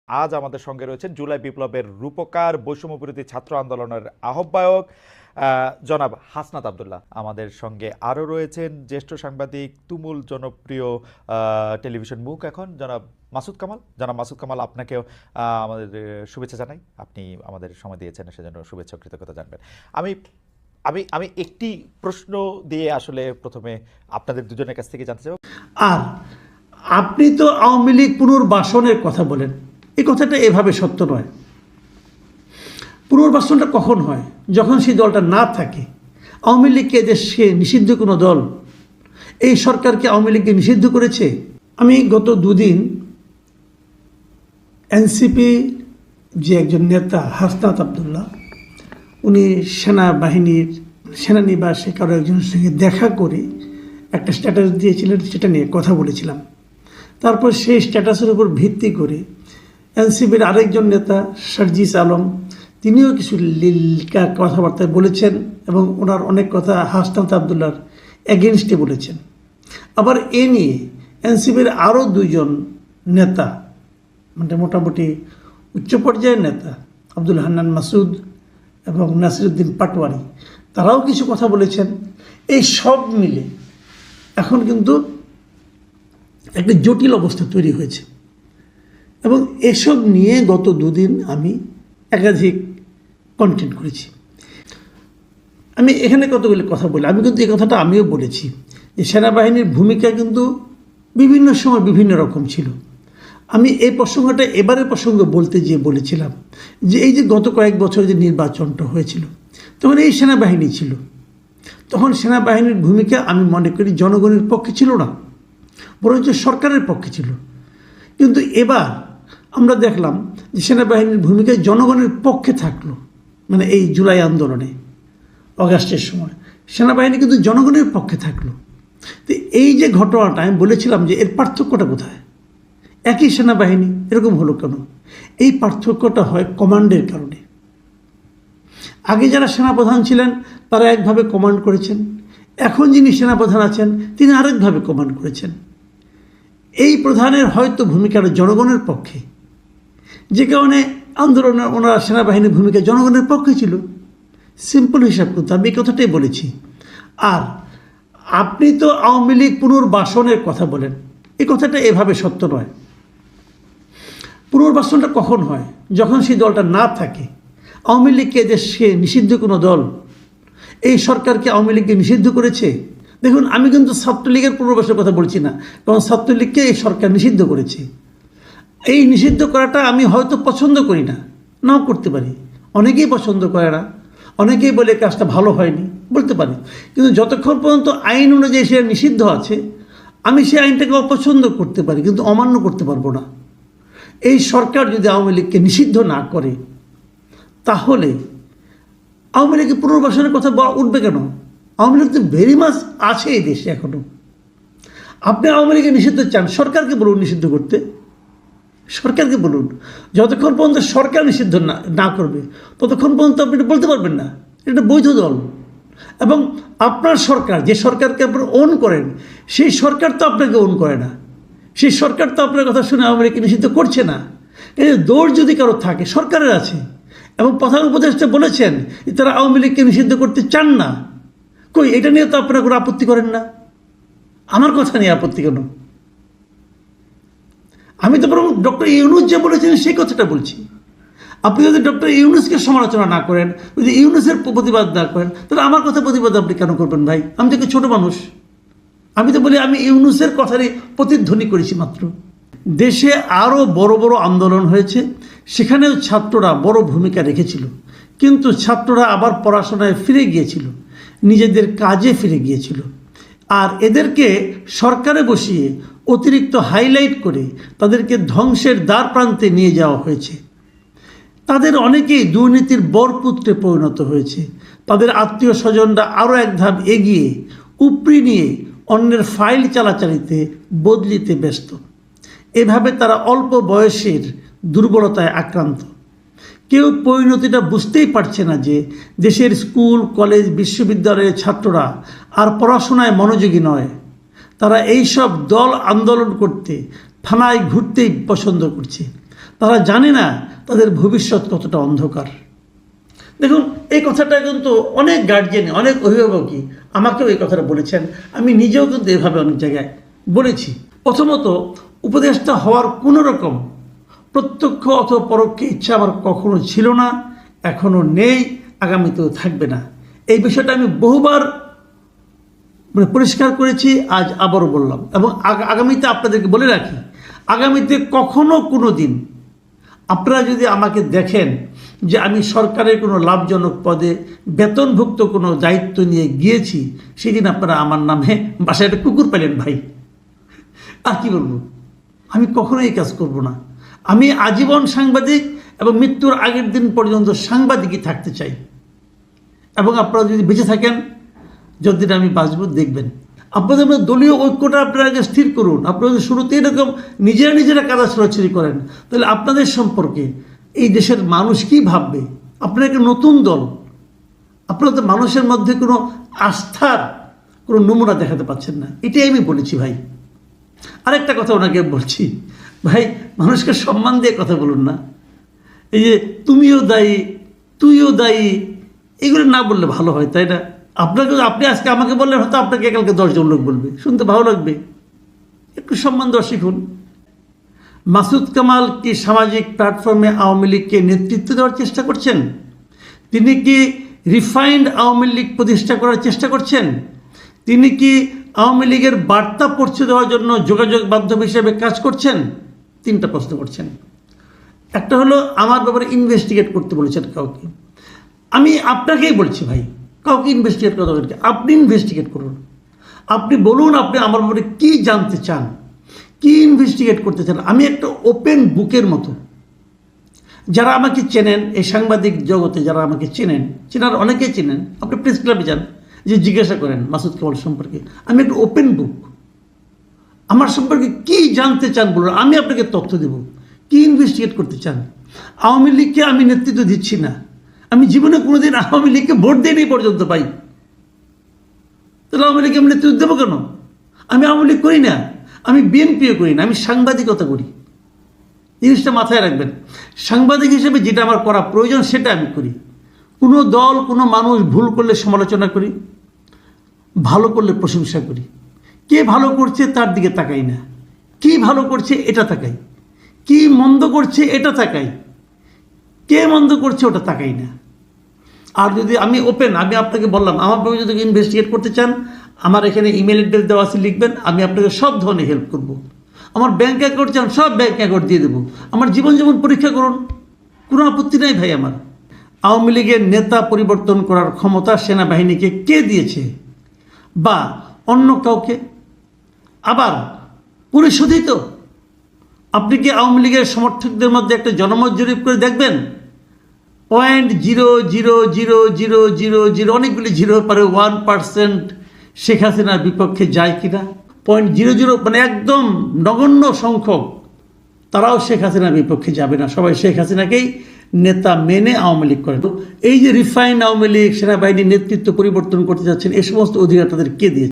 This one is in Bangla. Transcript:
আজ আমাদের সঙ্গে রয়েছেন জুলাই বিপ্লবের রূপকার, বৈষম্য বিরোধী ছাত্র আন্দোলনের আহ্বায়ক জনাব হাসনাত আবদুল্লাহ। আমাদের সঙ্গে আরও রয়েছেন জ্যেষ্ঠ সাংবাদিক, তুমুল জনপ্রিয় টেলিভিশন মুখ এখন জনাব মাসুদ কামাল। জনাব মাসুদ কামাল, আপনাকেও আমাদের শুভেচ্ছা জানাই। আপনি আমাদের সময় দিয়েছেন, সেজন্য শুভেচ্ছা ও কৃতজ্ঞতা জানবেন। আমি আমি আমি একটি প্রশ্ন দিয়ে আসলে প্রথমে আপনাদের দুজনের কাছ থেকে জানতে চাই। আর আপনি তো আওয়ামী লীগ পুনর্বাসনের কথা বলেন, এই কথাটা এভাবে সত্য নয়। পুনর্বাসনটা কখন হয়? যখন সেই দলটা না থাকে। আওয়ামী লীগকে দেশকে নিষিদ্ধ কোনো দল এই সরকারকে আওয়ামী লীগকে নিষিদ্ধ করেছে? আমি গত দুদিন এনসিপি যে একজন নেতা হাসনাত আবদুল্লাহ, উনি সেনানিবাসে কারো একজনের সঙ্গে দেখা করে একটা স্ট্যাটাস দিয়েছিলেন, সেটা নিয়ে কথা বলেছিলাম। তারপর সেই স্ট্যাটাসের উপর ভিত্তি করে এনসিপির আরেকজন নেতা সার্জিস আলম, তিনিও কিছু লীলকা কথাবার্তা বলেছেন এবং ওনার অনেক কথা হাসনাত আবদুল্লাহর এগেনস্টে বলেছেন। আবার এ নিয়ে এনসিপির আরও দুইজন নেতা, মানে মোটামুটি উচ্চ পর্যায়ের নেতা, আব্দুল হান্নান মাসুদ এবং নাসিরুদ্দিন পাটোয়ারি, তারাও কিছু কথা বলেছেন। এই সব মিলে এখন কিন্তু একটা জটিল অবস্থা তৈরি হয়েছে এবং এসব নিয়ে গত দুদিন আমি একাধিক কন্টেন্ট করেছি। আমি এখানে কতগুলি কথা বলি, আমি কিন্তু এই কথাটা আমিও বলেছি যে সেনাবাহিনীর ভূমিকা কিন্তু বিভিন্ন সময় বিভিন্ন রকম ছিল। আমি এই প্রসঙ্গটা এবারের প্রসঙ্গে বলতে গিয়ে বলেছিলাম যে এই যে গত কয়েক বছর যে নির্বাচনটা হয়েছিল, তখন এই সেনাবাহিনী ছিল। তখন সেনাবাহিনীর ভূমিকা আমি মনে করি জনগণের পক্ষে ছিল না, বরঞ্চ সরকারের পক্ষে ছিল। কিন্তু এবার আমরা দেখলাম যে সেনাবাহিনীর ভূমিকা জনগণের পক্ষে থাকলো। মানে এই জুলাই আন্দোলনে অগাস্টের সময় সেনাবাহিনী কিন্তু জনগণের পক্ষে থাকলো। তো এই যে ঘটনাটা আমি বলেছিলাম যে এর পার্থক্যটা কোথায়? একই সেনাবাহিনী, এরকম হলো কেন? এই পার্থক্যটা হয় কমান্ডের কারণে। আগে যারা সেনাপ্রধান ছিলেন তারা একভাবে কমান্ড করেছেন, এখন যিনি সেনাপ্রধান আছেন তিনি আরেকভাবে কমান্ড করেছেন। এই প্রধানের হয়তো ভূমিকাটা জনগণের পক্ষে, যে কারণে আন্দোলনে ওনারা সেনাবাহিনীর ভূমিকা জনগণের পক্ষে ছিল। সিম্পল হিসাব করতে আমি এই কথাটাই বলেছি। আর আপনি তো আওয়ামী লীগ পুনর্বাসনের কথা বলেন, এই কথাটা এভাবে সত্য নয়। পুনর্বাসনটা কখন হয়? যখন সেই দলটা না থাকে। আওয়ামী লীগকে দেশকে নিষিদ্ধ কোনো দল এই সরকারকে আওয়ামী লীগকে নিষিদ্ধ করেছে? দেখুন, আমি কিন্তু ছাত্রলীগের পুনর্বাসনের কথা বলছি না, কারণ ছাত্রলীগকে এই সরকার নিষিদ্ধ করেছে। এই নিষিদ্ধ করাটা আমি হয়তো পছন্দ করি না, নাও করতে পারি, অনেকেই পছন্দ করে না, অনেকেই বলে কাজটা ভালো হয়নি বলতে পারি। কিন্তু যতক্ষণ পর্যন্ত আইন অনুযায়ী সেটা নিষিদ্ধ আছে, আমি সেই আইনটাকে অপছন্দ করতে পারি কিন্তু অমান্য করতে পারবো না। এই সরকার যদি আওয়ামী লীগকে নিষিদ্ধ না করে, তাহলে আওয়ামী লীগের পুনর্বাসনের কথা উঠবে কেন? আওয়ামী লীগ তো ভেরি মাছ আছে এই দেশে এখনো। আপনি আওয়ামী লীগকে নিষিদ্ধ চান, সরকারকে বলুন নিষিদ্ধ করতে, সরকারকে বলুন। যতক্ষণ পর্যন্ত সরকার নিষিদ্ধ না করবে ততক্ষণ পর্যন্ত আপনি এটা বলতে পারবেন না এটা বৈধ দল। এবং আপনার সরকার, যে সরকারকে আপনি ওন করেন, সেই সরকার তো আপনাকে ওন করে না, সেই সরকার তো আপনার কথা শুনে আওয়ামী লীগকে নিষিদ্ধ করছে না। এই দৌড় যদি কারো থাকে, সরকারের আছে। এবং প্রধান উপদেষ্টা বলেছেন যে তারা আওয়ামী লীগকে নিষিদ্ধ করতে চান না। কই, এটা নিয়ে তো আপনারা কোনো আপত্তি করেন না। আমার কথা নিয়ে আপত্তি কেন? আমি তো বরং ডক্টর ইউনূস যে বলেছেন সেই কথাটা বলছি। আপনি যদি ডক্টর ইউনূসকে সমালোচনা না করেন, যদি ইউনূসের প্রতিবাদ না করেন, তাহলে আমার কথা প্রতিবাদ আপনি কেন করবেন ভাই? আমি তো ছোট মানুষ, আমি তো বলি আমি ইউনূসের কথারই প্রতিধ্বনি করেছি মাত্র। দেশে আরও বড় বড় আন্দোলন হয়েছে, সেখানেও ছাত্ররা বড় ভূমিকা রেখেছিল, কিন্তু ছাত্ররা আবার পড়াশোনায় ফিরে গিয়েছিল, নিজেদের কাজে ফিরে গিয়েছিল। আর এদেরকে সরকারে বসিয়ে অতিরিক্ত হাইলাইট করে তাদেরকে ধ্বংসের দ্বার প্রান্তে নিয়ে যাওয়া হয়েছে। তাদের অনেকেই দুর্নীতির বরপুত্রে পরিণত হয়েছে। তাদের আত্মীয় স্বজনরা আরও এক ধাপ এগিয়ে উপরি নিয়ে অন্যের ফাইল চালাচালিতে বদলিতে ব্যস্ত। এভাবে তারা অল্প বয়সের দুর্বলতায় আক্রান্ত। কেউ পরিণতিটা বুঝতেই পারছে না যে দেশের স্কুল, কলেজ, বিশ্ববিদ্যালয়ের ছাত্ররা আর পড়াশোনায় মনোযোগী নয়। তারা এইসব দল আন্দোলন করতে, থানায় ঘুরতেই পছন্দ করছে। তারা জানে না তাদের ভবিষ্যৎ কতটা অন্ধকার। দেখুন, এই কথাটা কিন্তু অনেক গার্জিয়ান, অনেক অভিভাবকই আমাকেও এই কথাটা বলেছেন, আমি নিজেও কিন্তু এভাবে অনেক জায়গায় বলেছি। প্রথমত, উপদেষ্টা হওয়ার কোনো রকম প্রত্যক্ষ অথবা পরোক্ষ ইচ্ছা আমার কখনো ছিল না, এখনও নেই, আগামীতেও থাকবে না। এই বিষয়টা আমি বহুবার পরিষ্কার করেছি, আজ আবারও বললাম, এবং আগামীতে আপনাদেরকে বলে রাখি, আগামীতে কখনো কোনো দিন আপনারা যদি আমাকে দেখেন যে আমি সরকারের কোনো লাভজনক পদে বেতনভুক্ত কোনো দায়িত্ব নিয়ে গিয়েছি, সেদিন আপনারা আমার নামে বাসায় একটা কুকুর পেলেন ভাই। আর কি বলবো, আমি কখনো এই কাজ করব না। আমি আজীবন সাংবাদিক এবং মৃত্যুর আগের দিন পর্যন্ত সাংবাদিকই থাকতে চাই। এবং আপনারা যদি বেঁচে থাকেন, যতদিন আমি বাঁচব, দেখবেন আপনাদের মধ্যে দলীয় ঐক্যটা আপনারা আগে স্থির করুন। আপনারা যদি শুরুতে এরকম নিজেরা কাদা ছোড়াছড়ি করেন, তাহলে আপনাদের সম্পর্কে এই দেশের মানুষ কি ভাববে? আপনারা একটা নতুন দল, আপনারা তো মানুষের মধ্যে কোনো আস্থার কোনো নমুনা দেখাতে পাচ্ছেন না। এটাই আমি বলেছি ভাই। আরেকটা কথা ওনাকে বলছি, ভাই মানুষকে সম্মান দিয়ে কথা বলুন না। এই যে তুমিও দায়ী, তুইও দায়ী, এগুলো না বললে ভালো হয়, তাই না? আপনি আজকে আমাকে বললেন, হয়তো আপনাকে কালকে 10 জন লোক বলবে, শুনতে ভালো লাগবে। একটু সম্মান দেওয়া শিখুন। মাসুদ কামাল কি সামাজিক প্ল্যাটফর্মে আওয়ামী লীগকে নেতৃত্ব দেওয়ার চেষ্টা করছেন? তিনি কি রিফাইন্ড আওয়ামী লীগ প্রতিষ্ঠা করার চেষ্টা করছেন? তিনি কি আওয়ামী লীগের বার্তা পৌঁছে দেওয়ার জন্য যোগাযোগ মাধ্যম হিসেবে কাজ করছেন? 3টা প্রশ্ন করছেন। একটা হলো আমার ব্যাপারে ইনভেস্টিগেট করতে বলেছেন কাউকে। আমি আপনাকেই বলছি ভাই, কাউকে ইনভেস্টিগেট করা দরকার, আপনি ইনভেস্টিগেট করুন। আপনি বলুন আপনি আমার ব্যাপারে কী জানতে চান, কী ইনভেস্টিগেট করতে চান। আমি একটা ওপেন বুকের মতো। যারা আমাকে চেনেন, এই সাংবাদিক জগতে যারা আমাকে চেনার অনেকেই চেনেন, আপনি প্রেস ক্লাবে যান, যে জিজ্ঞাসা করেন মাসুদ কামাল সম্পর্কে, আমি একটা ওপেন বুক। আমার সম্পর্কে কী জানতে চান বলুন, আমি আপনাকে তথ্য দেব। কী ইনভেস্টিগেট করতে চান? আওয়ামী লীগকে আমি নেতৃত্ব দিচ্ছি না, আমি জীবনে কোনোদিন আওয়ামী লীগকে ভোট দিইনি পর্যন্ত পাই, তাহলে আওয়ামী লীগকে আমি নেতৃত্ব দেবো কেন? আমি আওয়ামী লীগ করি না, আমি বিএনপিও করি না, আমি সাংবাদিকতা করি। জিনিসটা মাথায় রাখবেন। সাংবাদিক হিসেবে যেটা আমার করা প্রয়োজন সেটা আমি করি। কোনো দল, কোনো মানুষ ভুল করলে সমালোচনা করি, ভালো করলে প্রশংসা করি। কে ভালো করছে তার দিকে তাকাই না, কি ভালো করছে এটা তাকাই, কি মন্দ করছে এটা তাকাই, কে মন্দ করছে ওটা তাকাই না। আর যদি আমি ওপেন, আমি আপনাকে বললাম, আমার ব্যাপারে যদি ইনভেস্টিগেট করতে চান, আমার এখানে ইমেল অ্যাড্রেস দেওয়া আছে, লিখবেন, আমি আপনাকে সব ধরনের হেল্প করব। আমার ব্যাঙ্ক অ্যাকাউন্ট চান, সব ব্যাঙ্ক অ্যাকাউন্ট দিয়ে দেবো। আমার জীবন যেমন পরীক্ষা করুন, কোনো আপত্তি নাই ভাই আমার। আওয়ামী লীগের নেতা পরিবর্তন করার ক্ষমতা সেনাবাহিনীকে কে দিয়েছে, বা অন্য কাউকে? আবার পরিশোধিত? আপনি কি আওয়ামী লীগের সমর্থকদের মধ্যে একটা জনমত জরিপ করে দেখবেন? 0.00000 অনেকগুলি জিরোর পরে 1% শেখ হাসিনার বিপক্ষে যায় কিনা? 0.00 মানে একদম নগণ্য সংখ্যক, তারাও শেখ হাসিনার বিপক্ষে যাবে না। সবাই শেখ হাসিনাকেই নেতা মেনে আওয়ামী লীগ করে। তো এই যে রিফাইন্ড আওয়ামী লীগ, সেনাবাহিনীর নেতৃত্ব পরিবর্তন করতে যাচ্ছেন, এই সমস্ত অধিকার তাদের কে দিয়েছে?